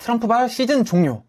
트럼프발 시즌 종료.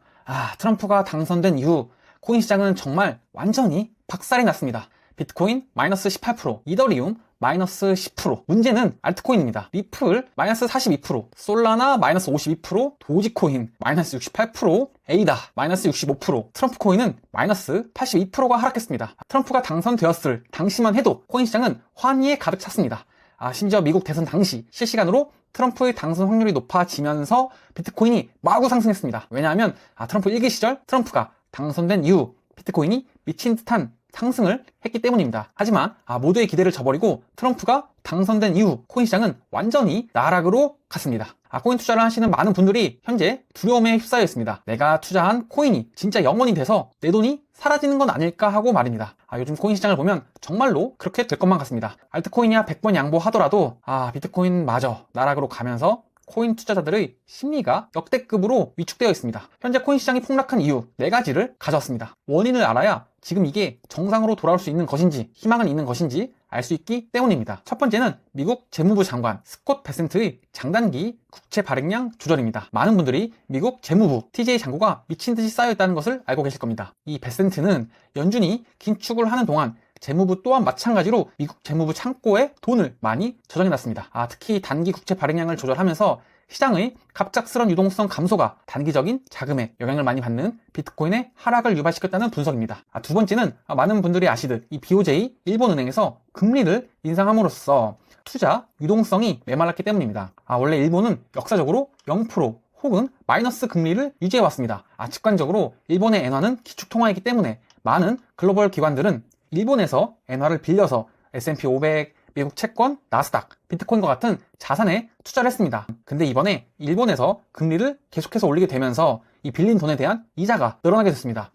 트럼프가 당선된 이후 코인 시장은 정말 완전히 박살이 났습니다. 비트코인 마이너스 18%, 이더리움 마이너스 10%. 문제는 알트코인입니다. 리플 마이너스 42%, 솔라나 마이너스 52%, 도지코인 마이너스 68%, 에이다 마이너스 65%, 트럼프 코인은 마이너스 82%가 하락했습니다. 트럼프가 당선되었을 당시만 해도 코인 시장은 환희에 가득 찼습니다. 심지어 미국 대선 당시 실시간으로 트럼프의 당선 확률이 높아지면서 비트코인이 마구 상승했습니다. 왜냐하면 트럼프 1기 시절 트럼프가 당선된 이후 비트코인이 미친 듯한 상승을 했기 때문입니다. 하지만 모두의 기대를 저버리고 트럼프가 당선된 이후 코인 시장은 완전히 나락으로 갔습니다. 코인 투자를 하시는 많은 분들이 현재 두려움에 휩싸여 있습니다. 내가 투자한 코인이 진짜 영원이 돼서 내 돈이 사라지는 건 아닐까 하고 말입니다. 요즘 코인 시장을 보면 정말로 그렇게 될 것만 같습니다. 알트코인이야 100번 양보하더라도 비트코인 마저 나락으로 가면서 코인 투자자들의 심리가 역대급으로 위축되어 있습니다. 현재 코인 시장이 폭락한 이유 4가지를 가져왔습니다. 원인을 알아야 지금 이게 정상으로 돌아올 수 있는 것인지 희망은 있는 것인지 알 수 있기 때문입니다. 첫 번째는 미국 재무부 장관 스콧 베센트의 장단기 국채 발행량 조절입니다. 많은 분들이 미국 재무부 TJ 잔고가 미친듯이 쌓여있다는 것을 알고 계실 겁니다. 이 베센트는 연준이 긴축을 하는 동안 재무부 또한 마찬가지로 미국 재무부 창고에 돈을 많이 저장해놨습니다. 특히 단기 국채 발행량을 조절하면서 시장의 갑작스런 유동성 감소가 단기적인 자금에 영향을 많이 받는 비트코인의 하락을 유발시켰다는 분석입니다. 두 번째는 많은 분들이 아시듯 이 BOJ 일본은행에서 금리를 인상함으로써 투자 유동성이 메말랐기 때문입니다. 원래 일본은 역사적으로 0% 혹은 마이너스 금리를 유지해왔습니다. 직관적으로 일본의 엔화는 기축통화이기 때문에 많은 글로벌 기관들은 일본에서 엔화를 빌려서 S&P 500, 미국 채권, 나스닥, 비트코인과 같은 자산에 투자를 했습니다. 근데 이번에 일본에서 금리를 계속해서 올리게 되면서 이 빌린 돈에 대한 이자가 늘어나게 됐습니다.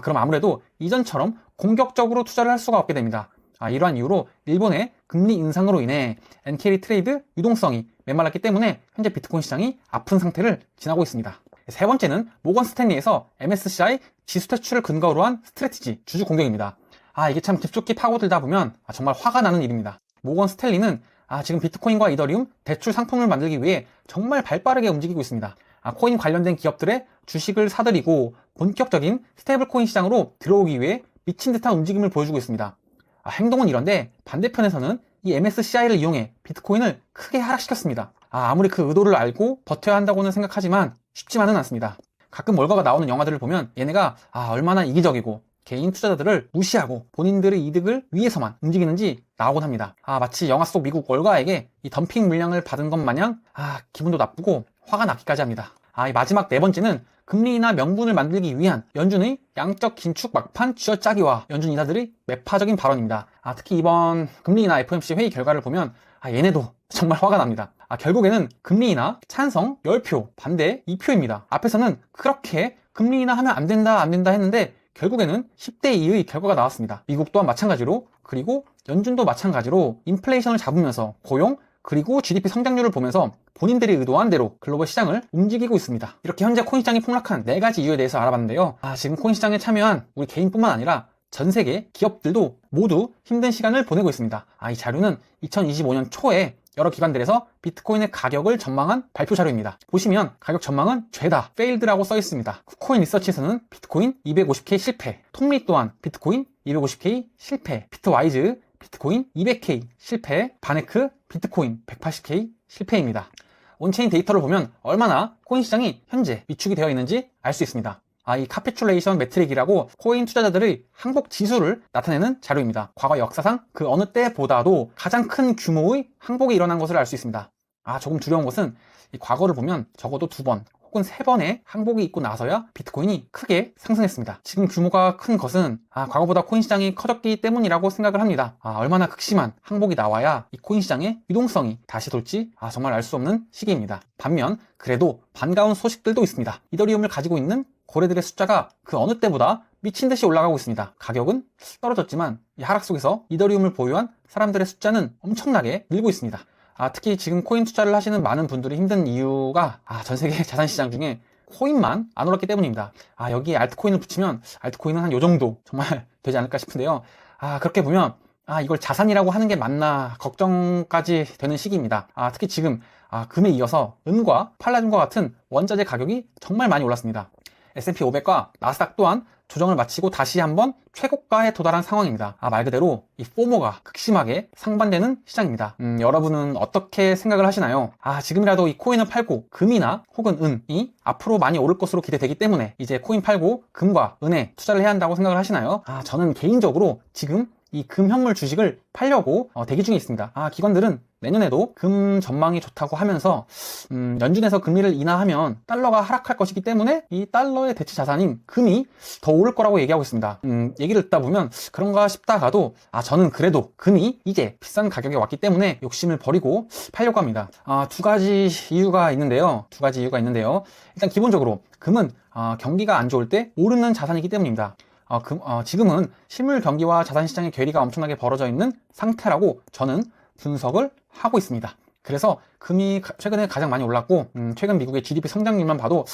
그럼 아무래도 이전처럼 공격적으로 투자를 할 수가 없게 됩니다. 이러한 이유로 일본의 금리 인상으로 인해 엔캐리 트레이드 유동성이 메말랐기 때문에 현재 비트코인 시장이 아픈 상태를 지나고 있습니다. 세 번째는 모건 스탠리에서 MSCI 지수 퇴출을 근거로 한 스트래티지 주주 공격입니다. 이게 참 깊숙이 파고들다 보면 정말 화가 나는 일입니다. 모건 스탠리는 지금 비트코인과 이더리움 대출 상품을 만들기 위해 정말 발빠르게 움직이고 있습니다. 코인 관련된 기업들의 주식을 사들이고 본격적인 스테이블 코인 시장으로 들어오기 위해 미친 듯한 움직임을 보여주고 있습니다. 행동은 이런데 반대편에서는 이 MSCI를 이용해 비트코인을 크게 하락시켰습니다. 아무리 그 의도를 알고 버텨야 한다고는 생각하지만 쉽지만은 않습니다. 가끔 월가가 나오는 영화들을 보면 얘네가 얼마나 이기적이고 개인 투자자들을 무시하고 본인들의 이득을 위해서만 움직이는지 나오곤 합니다. 마치 영화 속 미국 월가에게 이 덤핑 물량을 받은 것 마냥 기분도 나쁘고 화가 나기까지 합니다. 이 마지막 네 번째는 금리 인하 명분을 만들기 위한 연준의 양적 긴축 막판 쥐어짜기와 연준 인사들의 매파적인 발언입니다. 특히 이번 금리 인하 FOMC 회의 결과를 보면 얘네도 정말 화가 납니다. 결국에는 금리 인하 찬성 10표, 반대 2표입니다. 앞에서는 그렇게 금리 인하하면 안 된다 했는데 결국에는 10대 2의 결과가 나왔습니다. 미국 또한 마찬가지로, 그리고 연준도 마찬가지로 인플레이션을 잡으면서 고용 그리고 GDP 성장률을 보면서 본인들이 의도한 대로 글로벌 시장을 움직이고 있습니다. 이렇게 현재 코인 시장이 폭락한 4가지 이유에 대해서 알아봤는데요. 지금 코인 시장에 참여한 우리 개인뿐만 아니라 전 세계 기업들도 모두 힘든 시간을 보내고 있습니다. 이 자료는 2025년 초에 여러 기관들에서 비트코인의 가격을 전망한 발표 자료입니다. 보시면 가격 전망은 죄다 failled라고 써 있습니다. 쿠코인 리서치에서는 비트코인 250K 실패, 톱리 또한 비트코인 250K 실패, 비트와이즈 비트코인 200K 실패, 바네크 비트코인 180K 실패입니다. 온체인 데이터를 보면 얼마나 코인 시장이 현재 위축이 되어 있는지 알 수 있습니다. 이 카피출레이션 매트릭이라고 코인 투자자들의 항복 지수를 나타내는 자료입니다. 과거 역사상 그 어느 때보다도 가장 큰 규모의 항복이 일어난 것을 알 수 있습니다. 조금 두려운 것은 이 과거를 보면 적어도 2번 혹은 3번의 항복이 있고 나서야 비트코인이 크게 상승했습니다. 지금 규모가 큰 것은 과거보다 코인 시장이 커졌기 때문이라고 생각을 합니다. 얼마나 극심한 항복이 나와야 이 코인 시장의 유동성이 다시 돌지 정말 알 수 없는 시기입니다. 반면 그래도 반가운 소식들도 있습니다. 이더리움을 가지고 있는 거래들의 숫자가 그 어느 때보다 미친 듯이 올라가고 있습니다. 가격은 떨어졌지만 이 하락 속에서 이더리움을 보유한 사람들의 숫자는 엄청나게 늘고 있습니다. 특히 지금 코인 투자를 하시는 많은 분들이 힘든 이유가 전 세계 자산시장 중에 코인만 안 올랐기 때문입니다. 여기에 알트코인을 붙이면 알트코인은 한 요 정도 정말 되지 않을까 싶은데요. 그렇게 보면 이걸 자산이라고 하는 게 맞나 걱정까지 되는 시기입니다. 특히 지금 금에 이어서 은과 팔라듐과 같은 원자재 가격이 정말 많이 올랐습니다. S&P 500과 나스닥 또한 조정을 마치고 다시 한번 최고가에 도달한 상황입니다. 말 그대로 이 포모가 극심하게 상반되는 시장입니다. 여러분은 어떻게 생각을 하시나요? 지금이라도 이 코인을 팔고 금이나 혹은 은이 앞으로 많이 오를 것으로 기대되기 때문에 이제 코인 팔고 금과 은에 투자를 해야 한다고 생각을 하시나요? 저는 개인적으로 지금 이 금 현물 주식을 팔려고 대기 중에 있습니다. 기관들은 내년에도 금 전망이 좋다고 하면서 연준에서 금리를 인하하면 달러가 하락할 것이기 때문에 이 달러의 대체 자산인 금이 더 오를 거라고 얘기하고 있습니다. 얘기를 듣다 보면 그런가 싶다가도 저는 그래도 금이 이제 비싼 가격에 왔기 때문에 욕심을 버리고 팔려고 합니다. 두 가지 이유가 있는데요. 일단 기본적으로 금은 경기가 안 좋을 때 오르는 자산이기 때문입니다. 지금은 실물 경기와 자산시장의 괴리가 엄청나게 벌어져 있는 상태라고 저는 분석을 하고 있습니다. 그래서 금이 최근에 가장 많이 올랐고 최근 미국의 GDP 성장률만 봐도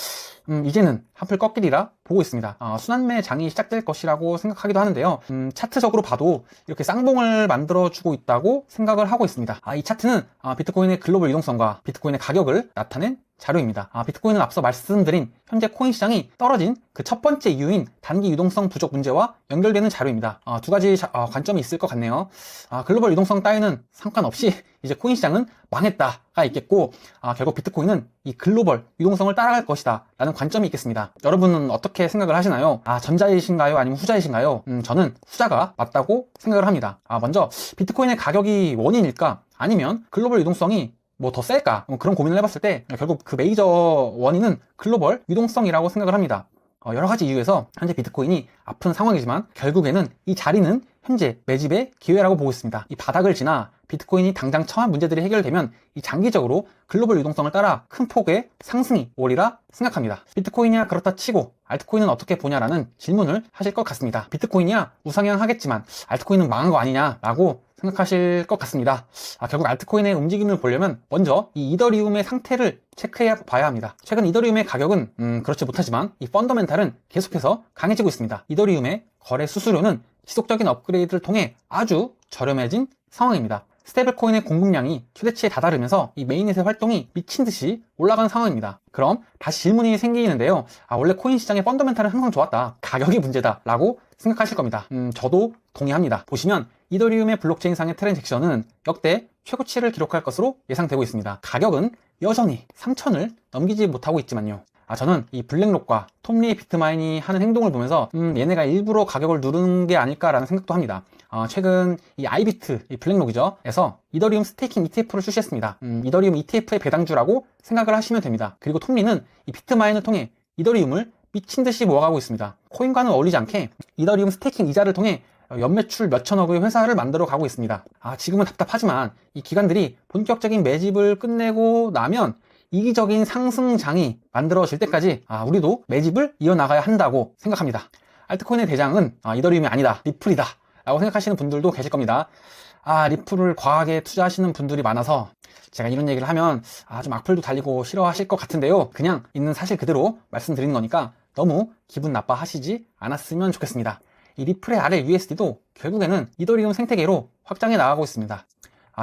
이제는 한풀 꺾이리라 보고 있습니다. 순환매 장이 시작될 것이라고 생각하기도 하는데요. 차트적으로 봐도 이렇게 쌍봉을 만들어주고 있다고 생각을 하고 있습니다. 이 차트는 비트코인의 글로벌 유동성과 비트코인의 가격을 나타낸 자료입니다. 비트코인은 앞서 말씀드린 현재 코인 시장이 떨어진 그 첫 번째 이유인 단기 유동성 부족 문제와 연결되는 자료입니다. 두 가지 관점이 있을 것 같네요. 글로벌 유동성 따위는 상관없이 이제 코인 시장은 망했다가 있겠고, 결국 비트코인은 이 글로벌 유동성을 따라갈 것이다 라는 관점이 있겠습니다. 여러분은 어떻게 생각을 하시나요? 전자이신가요? 아니면 후자이신가요? 저는 후자가 맞다고 생각을 합니다. 먼저 비트코인의 가격이 원인일까? 아니면 글로벌 유동성이 더 셀까? 그런 고민을 해봤을 때 결국 그 메이저 원인은 글로벌 유동성이라고 생각을 합니다. 여러 가지 이유에서 현재 비트코인이 아픈 상황이지만 결국에는 이 자리는 현재 매집의 기회라고 보고 있습니다. 이 바닥을 지나 비트코인이 당장 처한 문제들이 해결되면 이 장기적으로 글로벌 유동성을 따라 큰 폭의 상승이 오리라 생각합니다. 비트코인이야 그렇다 치고 알트코인은 어떻게 보냐라는 질문을 하실 것 같습니다. 비트코인이야 우상향하겠지만 알트코인은 망한 거 아니냐라고 생각하실 것 같습니다. 결국 알트코인의 움직임을 보려면 먼저 이 이더리움의 상태를 체크해 봐야 합니다. 최근 이더리움의 가격은 그렇지 못하지만 이 펀더멘탈은 계속해서 강해지고 있습니다. 이더리움의 거래 수수료는 지속적인 업그레이드를 통해 아주 저렴해진 상황입니다. 스테이블코인의 공급량이 최대치에 다다르면서 이 메인넷의 활동이 미친듯이 올라가는 상황입니다. 그럼 다시 질문이 생기는데요. 원래 코인 시장의 펀더멘탈은 항상 좋았다. 가격이 문제다 라고 생각하실 겁니다. 저도 동의합니다. 보시면 이더리움의 블록체인상의 트랜잭션은 역대 최고치를 기록할 것으로 예상되고 있습니다. 가격은 여전히 3,000을 넘기지 못하고 있지만요. 저는 이 블랙록과 톰리 비트마인이 하는 행동을 보면서 얘네가 일부러 가격을 누르는 게 아닐까라는 생각도 합니다. 최근 이 아이비트, 이 블랙록이죠. 에서 이더리움 스테이킹 ETF를 출시했습니다. 이더리움 ETF의 배당주라고 생각을 하시면 됩니다. 그리고 톰리는 이 비트마인을 통해 이더리움을 미친 듯이 모아가고 있습니다. 코인과는 어울리지 않게 이더리움 스테이킹 이자를 통해 연매출 몇천억의 회사를 만들어 가고 있습니다. 지금은 답답하지만 이 기관들이 본격적인 매집을 끝내고 나면 이기적인 상승장이 만들어질 때까지 우리도 매집을 이어나가야 한다고 생각합니다. 알트코인의 대장은 이더리움이 아니다, 리플이다 라고 생각하시는 분들도 계실 겁니다. 리플을 과하게 투자하시는 분들이 많아서 제가 이런 얘기를 하면 좀 악플도 달리고 싫어하실 것 같은데요. 그냥 있는 사실 그대로 말씀드리는 거니까 너무 기분 나빠하시지 않았으면 좋겠습니다. 이 리플의 아래 USD도 결국에는 이더리움 생태계로 확장해 나가고 있습니다.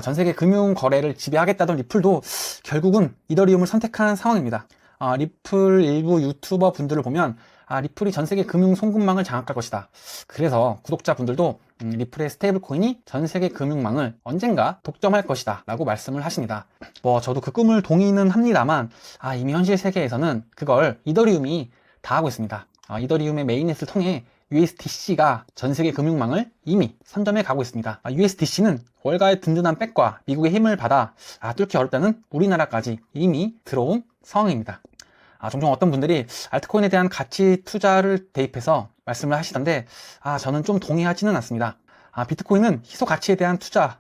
전세계 금융 거래를 지배하겠다던 리플도 결국은 이더리움을 선택한 상황입니다. 리플 일부 유튜버 분들을 보면 리플이 전세계 금융 송금망을 장악할 것이다. 그래서 구독자분들도 리플의 스테이블 코인이 전세계 금융망을 언젠가 독점할 것이다 라고 말씀을 하십니다. 저도 그 꿈을 동의는 합니다만 이미 현실 세계에서는 그걸 이더리움이 다 하고 있습니다. 이더리움의 메인넷을 통해 USDC가 전세계 금융망을 이미 선점해 가고 있습니다. USDC는 월가의 든든한 백과 미국의 힘을 받아 뚫기 어렵다는 우리나라까지 이미 들어온 상황입니다. 종종 어떤 분들이 알트코인에 대한 가치 투자를 대입해서 말씀을 하시던데 저는 좀 동의하지는 않습니다. 비트코인은 희소 가치에 대한 투자,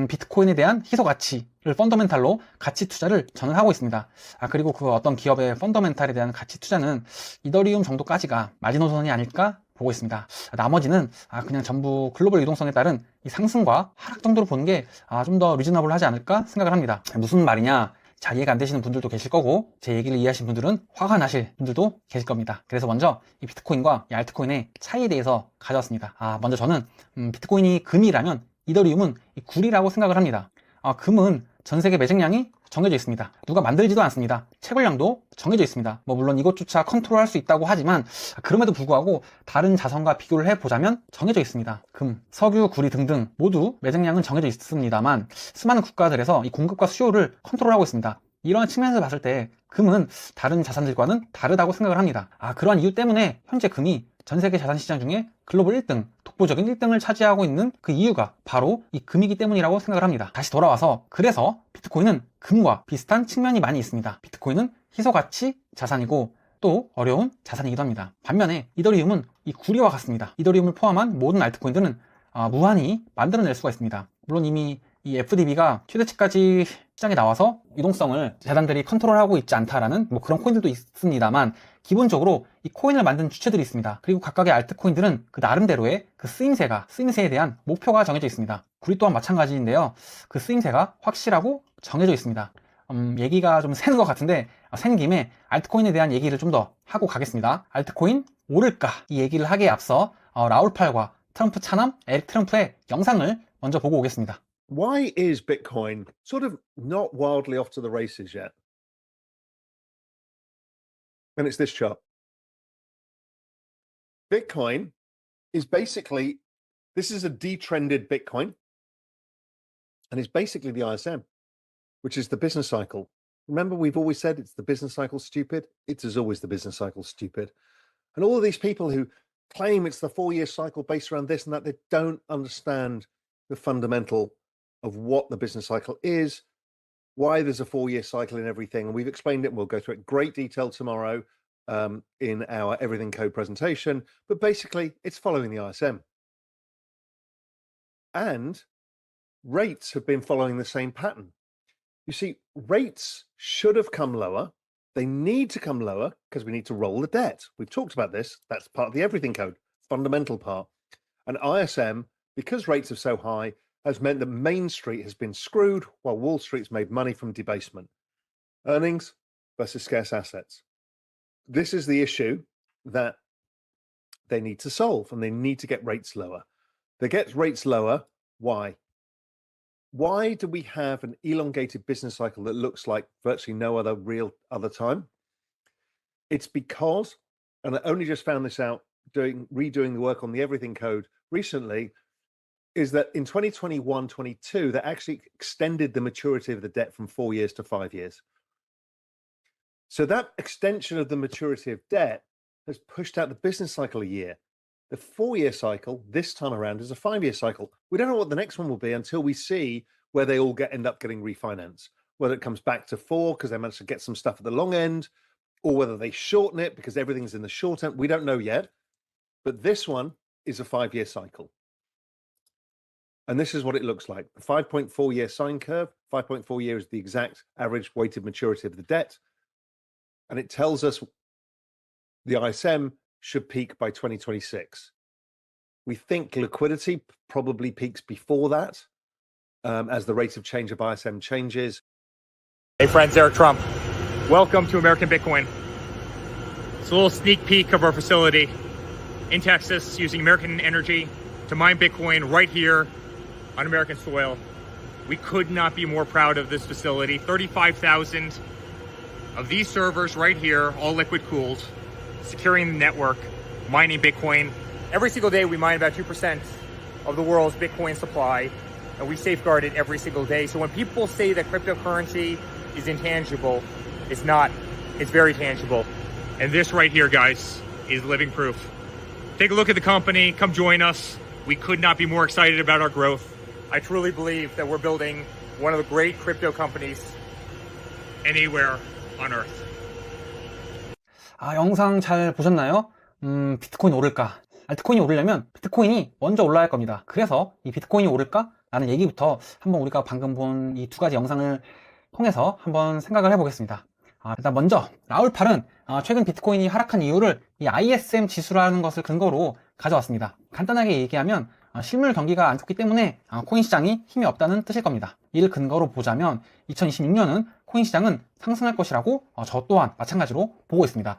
비트코인에 대한 희소 가치를 펀더멘탈로 가치 투자를 저는 하고 있습니다. 그리고 그 어떤 기업의 펀더멘탈에 대한 가치 투자는 이더리움 정도까지가 마지노선이 아닐까 보고 있습니다. 나머지는 그냥 전부 글로벌 유동성에 따른 이 상승과 하락 정도로 보는 게 좀 더 리즈너블하지 않을까 생각을 합니다. 무슨 말이냐? 잘 이해가 안 되시는 분들도 계실 거고 제 얘기를 이해하신 분들은 화가 나실 분들도 계실 겁니다. 그래서 먼저 이 비트코인과 이 알트코인의 차이에 대해서 가져왔습니다. 먼저 저는 비트코인이 금이라면 이더리움은 이 굴이라고 생각을 합니다. 금은 전 세계 매직량이 정해져 있습니다. 누가 만들지도 않습니다. 채굴량도 정해져 있습니다. 물론 이것조차 컨트롤할 수 있다고 하지만 그럼에도 불구하고 다른 자산과 비교를 해보자면 정해져 있습니다. 금, 석유, 구리 등등 모두 매장량은 정해져 있습니다만 수많은 국가들에서 이 공급과 수요를 컨트롤하고 있습니다. 이러한 측면에서 봤을 때 금은 다른 자산들과는 다르다고 생각을 합니다. 그러한 이유 때문에 현재 금이 전 세계 자산시장 중에 글로벌 1등, 독보적인 1등을 차지하고 있는 그 이유가 바로 이 금이기 때문이라고 생각을 합니다. 다시 돌아와서 그래서 비트코인은 금과 비슷한 측면이 많이 있습니다. 비트코인은 희소가치 자산이고 또 어려운 자산이기도 합니다. 반면에 이더리움은 이 구리와 같습니다. 이더리움을 포함한 모든 알트코인들은 무한히 만들어낼 수가 있습니다. 물론 이미 이 FDB가 최대치까지 시장에 나와서 유동성을 자산들이 컨트롤하고 있지 않다라는 그런 코인들도 있습니다만 기본적으로 이 코인을 만든 주체들이 있습니다. 그리고 각각의 알트코인들은 그 나름대로의 그 쓰임새에 대한 목표가 정해져 있습니다. 구리 또한 마찬가지인데요. 그 쓰임새가 확실하고 정해져 있습니다. 얘기가 좀 새는 것 같은데 센 김에 알트코인에 대한 얘기를 좀 더 하고 가겠습니다. 알트코인 오를까? 이 얘기를 하기에 앞서 라울팔과 트럼프 차남 에릭 트럼프의 영상을 먼저 보고 오겠습니다. Why is Bitcoin sort of not wildly off to the races yet? And it's this chart. Bitcoin is basically, this is a detrended Bitcoin. And it's basically the ISM, which is the business cycle. Remember, we've always said it's the business cycle stupid. It is always the business cycle stupid. And all of these people who claim it's the 4-year cycle based around this and that, they don't understand the fundamental of what the business cycle is, why there's a 4-year cycle in everything. And we've explained it, and we'll go through it in great detail tomorrow in our Everything Code presentation. But basically, it's following the ISM. And rates have been following the same pattern. You see, rates should have come lower. They need to come lower because we need to roll the debt. We've talked about this. That's part of the Everything Code, fundamental part. And ISM, because rates are so high, has meant that Main Street has been screwed while Wall Street's made money from debasement. Earnings versus scarce assets. This is the issue that they need to solve, and they need to get rates lower. They get rates lower. Why? Why do we have an elongated business cycle that looks like virtually no other other time? It's because, and I only just found this out redoing the work on the Everything Code recently, is that in 2021-22, they actually extended the maturity of the debt from 4 years to 5 years. So that extension of the maturity of debt has pushed out the business cycle a year. The 4-year cycle this time around is a 5-year cycle. We don't know what the next one will be until we see where they all end up getting refinanced, whether it comes back to 4 because they managed to get some stuff at the long end, or whether they shorten it because everything's in the short end. We don't know yet. But this one is a 5-year cycle. And this is what it looks like. The 5.4-year sine curve, 5.4 years is the exact average weighted maturity of the debt. And it tells us the ISM should peak by 2026. We think liquidity probably peaks before that, as the rate of change of ISM changes. Hey friends, Eric Trump. Welcome to American Bitcoin. It's a little sneak peek of our facility in Texas using American energy to mine Bitcoin right here on American soil. We could not be more proud of this facility. 35,000 of these servers right here, all liquid cooled, securing the network, mining Bitcoin. Every single day we mine about 2% of the world's Bitcoin supply, and we safeguard it every single day. So when people say that cryptocurrency is intangible, it's not. It's very tangible. And this right here, guys, is living proof. Take a look at the company, come join us. We could not be more excited about our growth. I truly believe that we're building one of the great crypto companies anywhere on earth. 영상 잘 보셨나요? 비트코인 오를까? 알트코인이 오르려면 비트코인이 먼저 올라야 할 겁니다. 그래서 이 비트코인이 오를까? 라는 얘기부터 한번 우리가 방금 본 이 2가지 영상을 통해서 한번 생각을 해보겠습니다. 일단 먼저 라울팔은 최근 비트코인이 하락한 이유를 이 ISM 지수라는 것을 근거로 가져왔습니다. 간단하게 얘기하면 실물 경기가 안 좋기 때문에 코인 시장이 힘이 없다는 뜻일 겁니다. 이를 근거로 보자면 2026년은 코인 시장은 상승할 것이라고 저 또한 마찬가지로 보고 있습니다.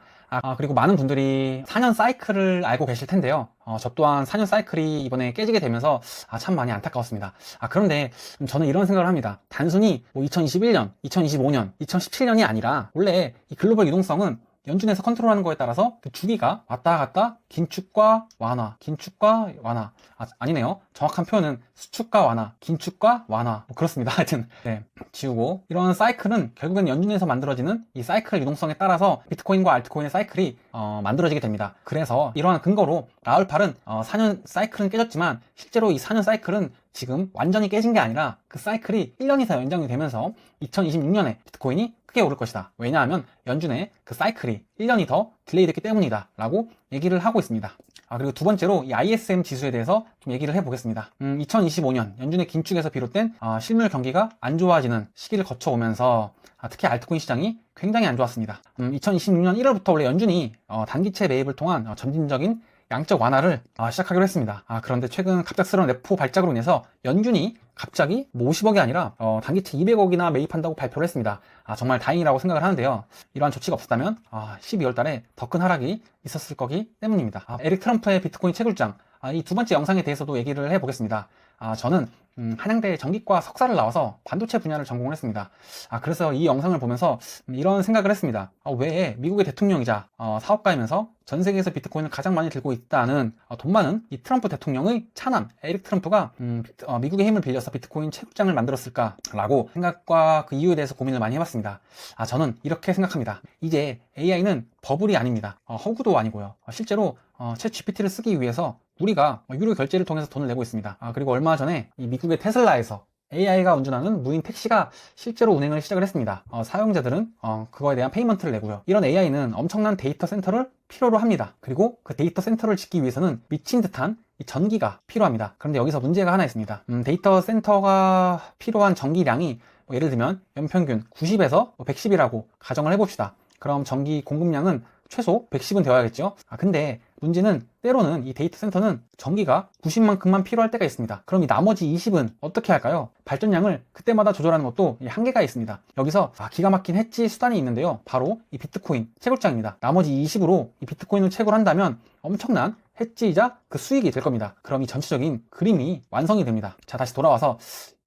그리고 많은 분들이 4년 사이클을 알고 계실 텐데요. 저 또한 4년 사이클이 이번에 깨지게 되면서 참 많이 안타까웠습니다. 그런데 저는 이런 생각을 합니다. 단순히 뭐 2021년, 2025년, 2017년이 아니라 원래 이 글로벌 유동성은 연준에서 컨트롤하는 거에 따라서 그 주기가 왔다 갔다 긴축과 완화, 긴축과 완화. 아니네요. 정확한 표현은 수축과 완화, 긴축과 완화. 뭐 그렇습니다. 하여튼 네, 지우고 이런 사이클은 결국엔 연준에서 만들어지는 이 사이클 유동성에 따라서 비트코인과 알트코인의 사이클이 만들어지게 됩니다. 그래서 이러한 근거로 라울팔은 4년 사이클은 깨졌지만 실제로 이 4년 사이클은 지금 완전히 깨진 게 아니라 그 사이클이 1년 이상 연장이 되면서 2026년에 비트코인이 크게 오를 것이다. 왜냐하면 연준의 그 사이클이 1년이 더 딜레이 됐기 때문이다 라고 얘기를 하고 있습니다. 그리고 두 번째로 이 ISM 지수에 대해서 좀 얘기를 해보겠습니다. 2025년 연준의 긴축에서 비롯된 실물 경기가 안 좋아지는 시기를 거쳐오면서 특히 알트코인 시장이 굉장히 안 좋았습니다. 2026년 1월부터 원래 연준이 단기채 매입을 통한 점진적인 양적 완화를 시작하기로 했습니다. 그런데 최근 갑작스러운 레포 발작으로 인해서 연준이 갑자기 뭐 50억이 아니라 단기채 200억이나 매입한다고 발표를 했습니다. 정말 다행이라고 생각을 하는데요. 이러한 조치가 없었다면 12월 달에 더 큰 하락이 있었을 거기 때문입니다. 에릭 트럼프의 비트코인 채굴장, 이 두 번째 영상에 대해서도 얘기를 해보겠습니다. 저는 한양대 전기과 석사를 나와서 반도체 분야를 전공을 했습니다. 그래서 이 영상을 보면서 이런 생각을 했습니다. 왜 미국의 대통령이자 사업가이면서 전 세계에서 비트코인을 가장 많이 들고 있다는 돈 많은 이 트럼프 대통령의 차남 에릭 트럼프가 미국의 힘을 빌려서 비트코인 채굴장을 만들었을까라고 생각과 그 이유에 대해서 고민을 많이 해봤습니다. 저는 이렇게 생각합니다. 이제 AI는 버블이 아닙니다. 허구도 아니고요. 실제로 챗 GPT를 쓰기 위해서 우리가 유료 결제를 통해서 돈을 내고 있습니다. 그리고 얼마 전에 이 미국의 테슬라에서 AI가 운전하는 무인 택시가 실제로 운행을 시작을 했습니다. 사용자들은 그거에 대한 페이먼트를 내고요. 이런 AI는 엄청난 데이터 센터를 필요로 합니다. 그리고 그 데이터 센터를 짓기 위해서는 미친 듯한 이 전기가 필요합니다. 그런데 여기서 문제가 하나 있습니다. 데이터 센터가 필요한 전기량이 예를 들면 연평균 90에서 110이라고 가정을 해봅시다. 그럼 전기 공급량은 최소 110은 되어야겠죠. 근데 문제는 때로는 이 데이터 센터는 전기가 90만큼만 필요할 때가 있습니다. 그럼 이 나머지 20은 어떻게 할까요? 발전량을 그때마다 조절하는 것도 한계가 있습니다. 여기서 기가 막힌 해지 수단이 있는데요. 바로 이 비트코인 채굴장입니다. 나머지 20으로 이 비트코인을 채굴한다면 엄청난 해지이자 그 수익이 될 겁니다. 그럼 이 전체적인 그림이 완성이 됩니다. 자, 다시 돌아와서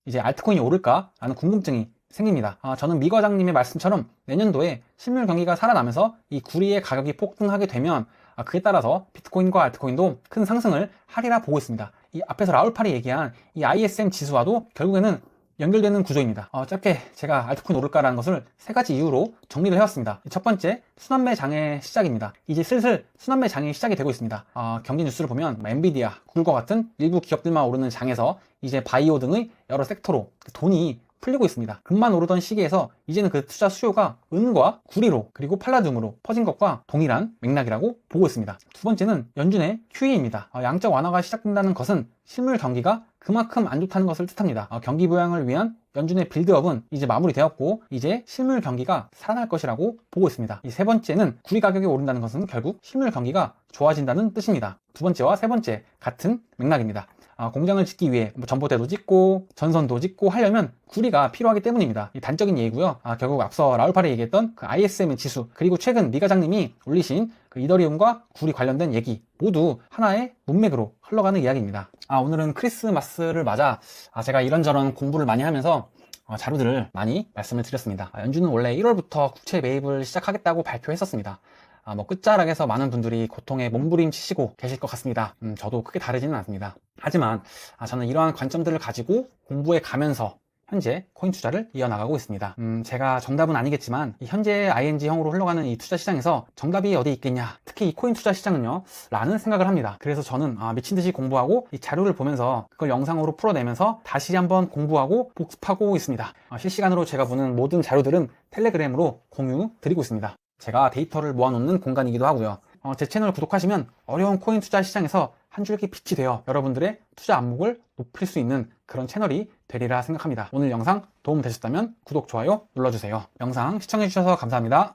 이제 알트코인이 오를까? 라는 궁금증이 생깁니다. 저는 미 과장님의 말씀처럼 내년도에 실물 경기가 살아나면서 이 구리의 가격이 폭등하게 되면 그에 따라서 비트코인과 알트코인도 큰 상승을 하리라 보고 있습니다. 이 앞에서 라울팔이 얘기한 이 ISM 지수와도 결국에는 연결되는 구조입니다. 짧게 제가 알트코인 오를까라는 것을 세 가지 이유로 정리를 해왔습니다. 첫 번째, 순환매 장의 시작입니다. 이제 슬슬 순환매 장이 시작이 되고 있습니다. 경제 뉴스를 보면 엔비디아, 구글과 같은 일부 기업들만 오르는 장에서 이제 바이오 등의 여러 섹터로 돈이 풀리고 있습니다. 금만 오르던 시기에서 이제는 그 투자 수요가 은과 구리로 그리고 팔라듐으로 퍼진 것과 동일한 맥락이라고 보고 있습니다. 두 번째는 연준의 QE입니다. 양적 완화가 시작된다는 것은 실물 경기가 그만큼 안 좋다는 것을 뜻합니다. 경기 부양을 위한 연준의 빌드업은 이제 마무리되었고 이제 실물 경기가 살아날 것이라고 보고 있습니다. 이 세 번째는 구리 가격이 오른다는 것은 결국 실물 경기가 좋아진다는 뜻입니다. 두 번째와 세 번째 같은 맥락입니다. 공장을 짓기 위해 전봇대도 짓고 전선도 짓고 하려면 구리가 필요하기 때문입니다. 이 단적인 예이고요. 결국 앞서 라울팔이 얘기했던 그 ISM 지수 그리고 최근 미 과장님이 올리신 그 이더리움과 구리 관련된 얘기 모두 하나의 문맥으로 흘러가는 이야기입니다. 오늘은 크리스마스를 맞아 제가 이런저런 공부를 많이 하면서 자료들을 많이 말씀을 드렸습니다. 연준은 원래 1월부터 국채 매입을 시작하겠다고 발표했었습니다. 끝자락에서 많은 분들이 고통에 몸부림치시고 계실 것 같습니다. 저도 크게 다르지는 않습니다. 하지만 저는 이러한 관점들을 가지고 공부해 가면서 현재 코인 투자를 이어나가고 있습니다. 제가 정답은 아니겠지만 현재 ING형으로 흘러가는 이 투자 시장에서 정답이 어디 있겠냐, 특히 이 코인 투자 시장은요 라는 생각을 합니다. 그래서 저는 미친듯이 공부하고 이 자료를 보면서 그걸 영상으로 풀어내면서 다시 한번 공부하고 복습하고 있습니다. 실시간으로 제가 보는 모든 자료들은 텔레그램으로 공유 드리고 있습니다. 제가 데이터를 모아놓는 공간이기도 하고요. 제 채널 구독하시면 어려운 코인 투자 시장에서 한 줄기 빛이 되어 여러분들의 투자 안목을 높일 수 있는 그런 채널이 되리라 생각합니다. 오늘 영상 도움 되셨다면 구독, 좋아요 눌러주세요. 영상 시청해주셔서 감사합니다.